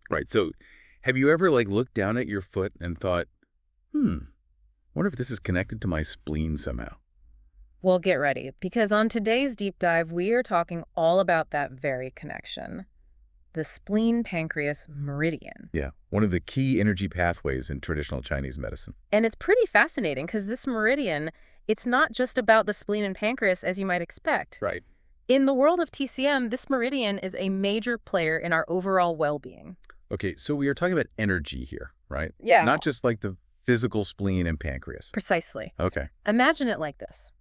Right. So have you ever looked down at your foot and thought, wonder if this is connected to my spleen somehow? Well, get ready, because on today's deep dive, we are talking all about that very connection. The spleen-pancreas meridian. Yeah. One of the key energy pathways in traditional Chinese medicine. And it's pretty fascinating because this meridian, it's not just about the spleen and pancreas as you might expect. Right. In the world of TCM, this meridian is a major player in our overall well-being. Okay, so we are talking about energy here, right? Yeah. Not just like the physical spleen and pancreas. Precisely. Okay. Imagine it like this.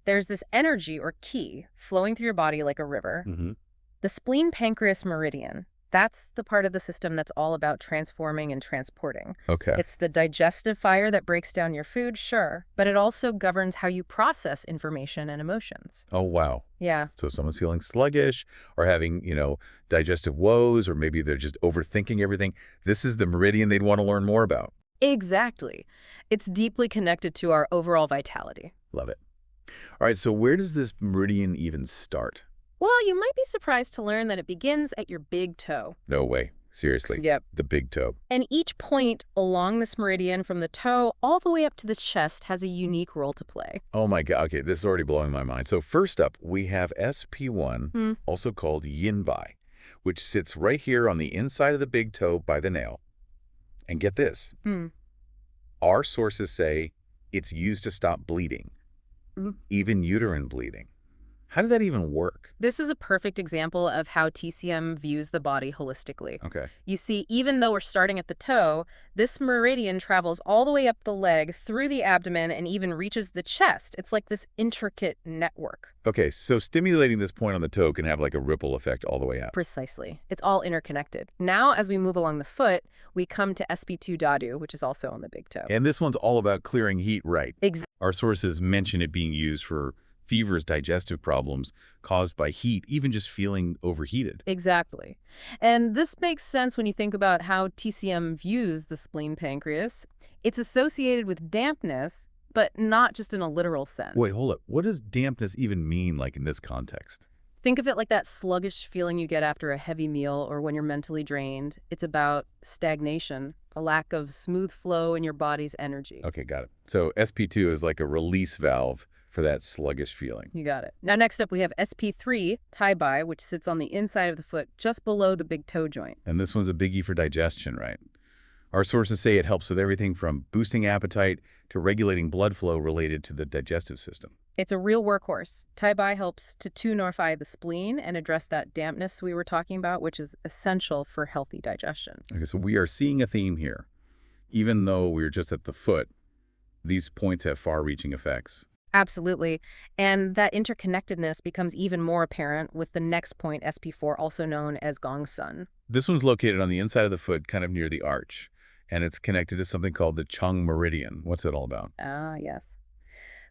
There's this energy or qi flowing through your body like a river. Mm-hmm. The spleen-pancreas meridian, that's the part of the system that's all about transforming and transporting. Okay. It's the digestive fire that breaks down your food, sure, but it also governs how you process information and emotions. Oh, wow. Yeah. So if someone's feeling sluggish or having, digestive woes, or maybe they're just overthinking everything, this is the meridian they'd want to learn more about. Exactly. It's deeply connected to our overall vitality. Love it. All right, so where does this meridian even start? Well, you might be surprised to learn that it begins at your big toe. No way. Seriously. Yep. The big toe. And each point along this meridian from the toe all the way up to the chest has a unique role to play. Oh my God. Okay, this is already blowing my mind. So first up, we have SP1, also called Yinbai, which sits right here on the inside of the big toe by the nail. And get this. Our sources say it's used to stop bleeding, even uterine bleeding. How did that even work? This is a perfect example of how TCM views the body holistically. Okay. You see, even though we're starting at the toe, this meridian travels all the way up the leg, through the abdomen, and even reaches the chest. It's like this intricate network. Okay, so stimulating this point on the toe can have like a ripple effect all the way up. Precisely. It's all interconnected. Now, as we move along the foot, we come to SP2 Dadu, which is also on the big toe. And this one's all about clearing heat, right? Exactly. Our sources mention it being used for fevers, digestive problems caused by heat, even just feeling overheated. Exactly. And this makes sense when you think about how TCM views the spleen pancreas. It's associated with dampness, but not just in a literal sense. Wait, hold up. What does dampness even mean, in this context? Think of it like that sluggish feeling you get after a heavy meal or when you're mentally drained. It's about stagnation, a lack of smooth flow in your body's energy. Okay, got it. So SP2 is like a release valve for that sluggish feeling. You got it. Now, next up, we have SP3 Taibai, which sits on the inside of the foot, just below the big toe joint. And this one's a biggie for digestion, right? Our sources say it helps with everything from boosting appetite to regulating blood flow related to the digestive system. It's a real workhorse. Taibai helps to tonify the spleen and address that dampness we were talking about, which is essential for healthy digestion. Okay, so we are seeing a theme here. Even though we're just at the foot, these points have far-reaching effects. Absolutely. And that interconnectedness becomes even more apparent with the next point, SP4, also known as Gongsun. This one's located on the inside of the foot, kind of near the arch, and it's connected to something called the Chong Meridian. What's it all about? Ah, yes.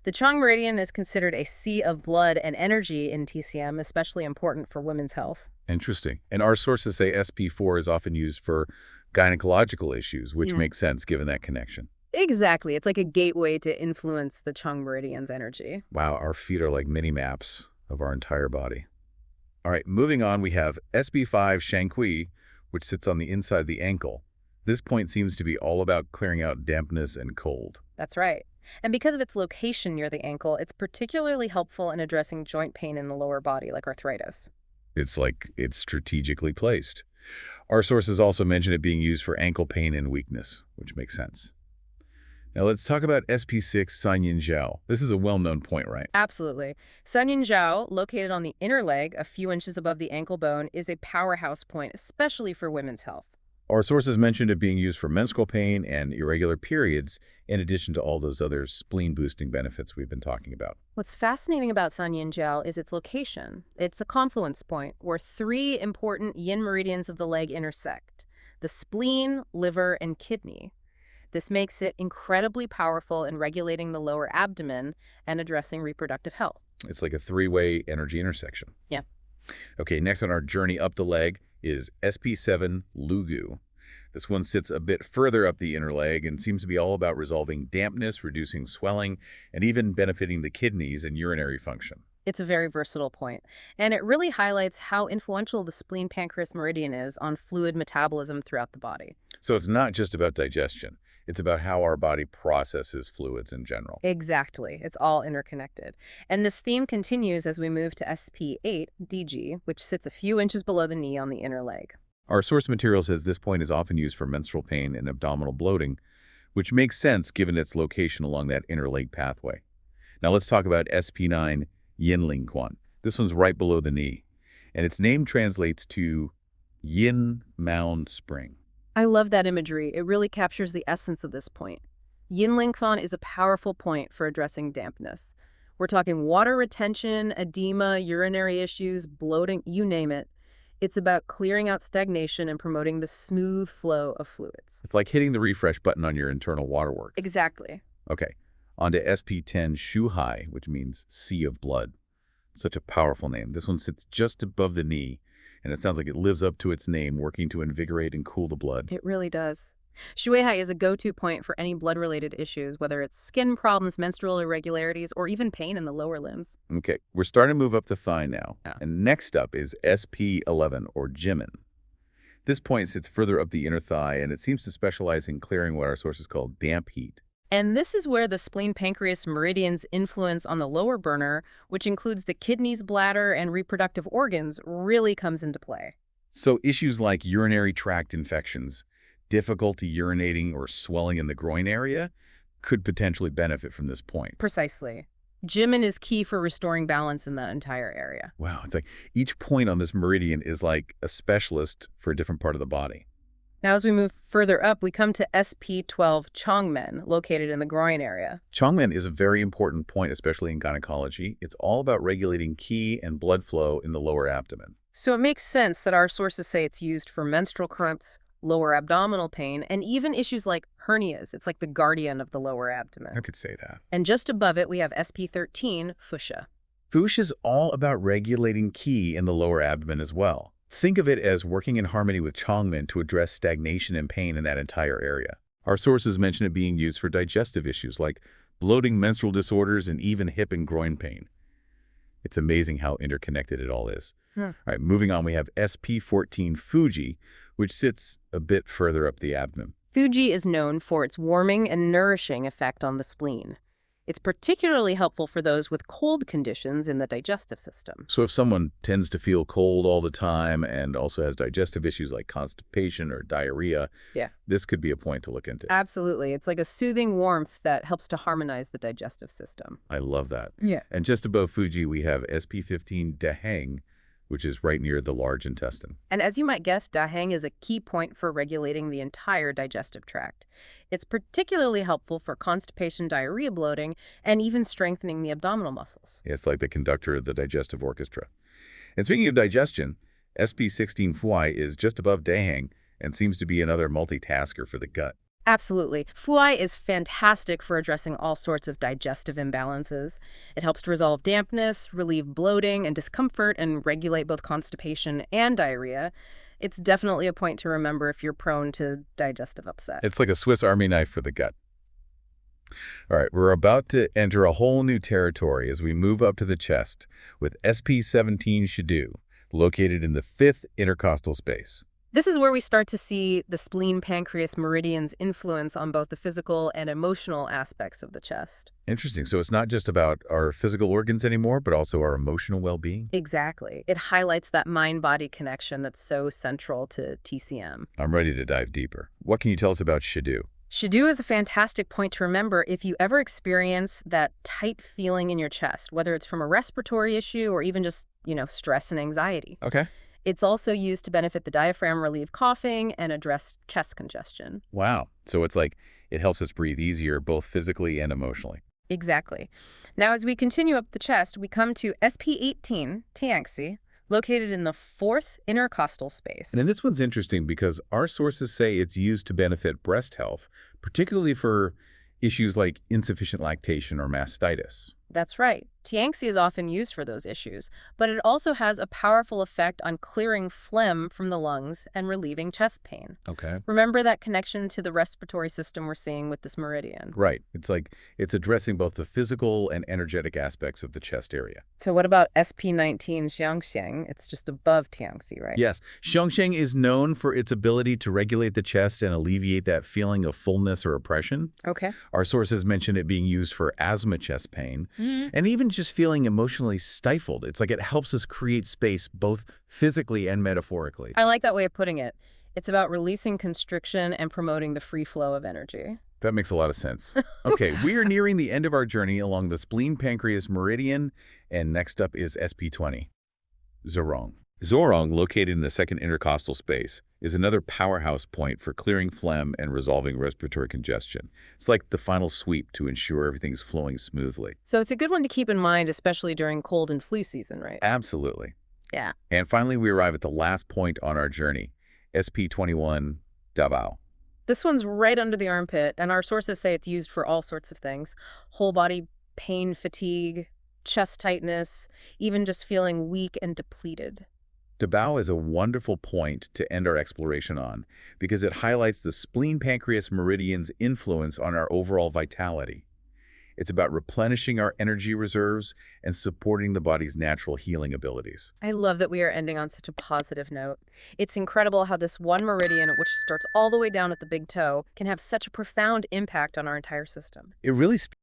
The Chong Meridian is considered a sea of blood and energy in TCM, especially important for women's health. Interesting. And our sources say SP4 is often used for gynecological issues, which makes sense given that connection. Exactly. It's like a gateway to influence the Chong Meridian's energy. Wow, our feet are like mini maps of our entire body. All right, moving on, we have SP5 Shangqiu, which sits on the inside of the ankle. This point seems to be all about clearing out dampness and cold. That's right. And because of its location near the ankle, it's particularly helpful in addressing joint pain in the lower body, like arthritis. It's like it's strategically placed. Our sources also mention it being used for ankle pain and weakness, which makes sense. Now let's talk about SP6 Sanyinjiao. This is a well-known point, right? Absolutely. Sanyinjiao, located on the inner leg, a few inches above the ankle bone, is a powerhouse point, especially for women's health. Our sources mentioned it being used for menstrual pain and irregular periods, in addition to all those other spleen-boosting benefits we've been talking about. What's fascinating about Sanyinjiao is its location. It's a confluence point where three important yin meridians of the leg intersect: the spleen, liver, and kidney. This makes it incredibly powerful in regulating the lower abdomen and addressing reproductive health. It's like a three-way energy intersection. Yeah. Okay, next on our journey up the leg is SP7 Lougu. This one sits a bit further up the inner leg and seems to be all about resolving dampness, reducing swelling, and even benefiting the kidneys and urinary function. It's a very versatile point, and it really highlights how influential the spleen-pancreas meridian is on fluid metabolism throughout the body. So it's not just about digestion. It's about how our body processes fluids in general. Exactly. It's all interconnected. And this theme continues as we move to SP8 Diji, which sits a few inches below the knee on the inner leg. Our source material says this point is often used for menstrual pain and abdominal bloating, which makes sense given its location along that inner leg pathway. Now let's talk about SP9 Yinlingquan. This one's right below the knee, and its name translates to Yin Mound Spring. I love that imagery. It really captures the essence of this point. Yinlingquan is a powerful point for addressing dampness. We're talking water retention, edema, urinary issues, bloating, you name it. It's about clearing out stagnation and promoting the smooth flow of fluids. It's like hitting the refresh button on your internal waterworks. Exactly. Okay, on to SP10 Xuehai, which means sea of blood. Such a powerful name. This one sits just above the knee, and it sounds like it lives up to its name, working to invigorate and cool the blood. It really does. Xuehai is a go-to point for any blood-related issues, whether it's skin problems, menstrual irregularities, or even pain in the lower limbs. Okay, we're starting to move up the thigh now. Yeah. And next up is SP11 or Jiemen. This point sits further up the inner thigh, and it seems to specialize in clearing what our sources call damp heat. And this is where the spleen-pancreas meridian's influence on the lower burner, which includes the kidneys, bladder, and reproductive organs, really comes into play. So issues like urinary tract infections, difficulty urinating, or swelling in the groin area could potentially benefit from this point. Precisely. Jiemen is key for restoring balance in that entire area. Wow, it's like each point on this meridian is like a specialist for a different part of the body. Now, as we move further up, we come to SP12 Chongmen, located in the groin area. Chongmen is a very important point, especially in gynecology. It's all about regulating qi and blood flow in the lower abdomen. So it makes sense that our sources say it's used for menstrual cramps, lower abdominal pain, and even issues like hernias. It's like the guardian of the lower abdomen. I could say that. And just above it, we have SP13 Fushe. Fushe is all about regulating qi in the lower abdomen as well. Think of it as working in harmony with Chongmen to address stagnation and pain in that entire area. Our sources mention it being used for digestive issues like bloating, menstrual disorders, and even hip and groin pain. It's amazing how interconnected it all is. All right, moving on, we have SP14 Fujie, which sits a bit further up the abdomen. Fujie is known for its warming and nourishing effect on the spleen. It's particularly helpful for those with cold conditions in the digestive system. So if someone tends to feel cold all the time and also has digestive issues like constipation or diarrhea, this could be a point to look into. Absolutely. It's like a soothing warmth that helps to harmonize the digestive system. I love that. Yeah. And just above Fujie, we have SP15 Daheng, which is right near the large intestine. And as you might guess, Daheng is a key point for regulating the entire digestive tract. It's particularly helpful for constipation, diarrhea, bloating, and even strengthening the abdominal muscles. It's like the conductor of the digestive orchestra. And speaking of digestion, SP16 Fuai is just above Daheng and seems to be another multitasker for the gut. Absolutely. Fuai is fantastic for addressing all sorts of digestive imbalances. It helps to resolve dampness, relieve bloating and discomfort, and regulate both constipation and diarrhea. It's definitely a point to remember if you're prone to digestive upset. It's like a Swiss Army knife for the gut. All right, we're about to enter a whole new territory as we move up to the chest with SP17 Shidou, located in the 5th intercostal space. This is where we start to see the spleen-pancreas meridian's influence on both the physical and emotional aspects of the chest. Interesting. So it's not just about our physical organs anymore, but also our emotional well-being? Exactly. It highlights that mind-body connection that's so central to TCM. I'm ready to dive deeper. What can you tell us about Shidou? Shidou is a fantastic point to remember if you ever experience that tight feeling in your chest, whether it's from a respiratory issue or even just, stress and anxiety. Okay. It's also used to benefit the diaphragm, relieve coughing, and address chest congestion. Wow. So it's like it helps us breathe easier, both physically and emotionally. Exactly. Now, as we continue up the chest, we come to SP18 Tianxi, located in the 4th intercostal space. And this one's interesting because our sources say it's used to benefit breast health, particularly for issues like insufficient lactation or mastitis. That's right. Tianxi is often used for those issues, but it also has a powerful effect on clearing phlegm from the lungs and relieving chest pain. Okay. Remember that connection to the respiratory system we're seeing with this meridian? Right. It's like it's addressing both the physical and energetic aspects of the chest area. So what about SP19 Xiongxiang? It's just above Tianxi, right? Yes. Xiongxiang is known for its ability to regulate the chest and alleviate that feeling of fullness or oppression. Okay. Our sources mention it being used for asthma chest pain, and even just feeling emotionally stifled. It's like it helps us create space both physically and metaphorically. I like that way of putting it. It's about releasing constriction and promoting the free flow of energy. That makes a lot of sense. Okay, we are nearing the end of our journey along the spleen-pancreas meridian, and next up is SP20, Zhourong. Zhourong, located in the second intercostal space, is another powerhouse point for clearing phlegm and resolving respiratory congestion. It's like the final sweep to ensure everything's flowing smoothly. So it's a good one to keep in mind, especially during cold and flu season, right? Absolutely. Yeah. And finally, we arrive at the last point on our journey, SP21 Dabao. This one's right under the armpit, and our sources say it's used for all sorts of things. Whole body pain, fatigue, chest tightness, even just feeling weak and depleted. Dabao is a wonderful point to end our exploration on because it highlights the spleen-pancreas meridian's influence on our overall vitality. It's about replenishing our energy reserves and supporting the body's natural healing abilities. I love that we are ending on such a positive note. It's incredible how this one meridian, which starts all the way down at the big toe, can have such a profound impact on our entire system. It really speaks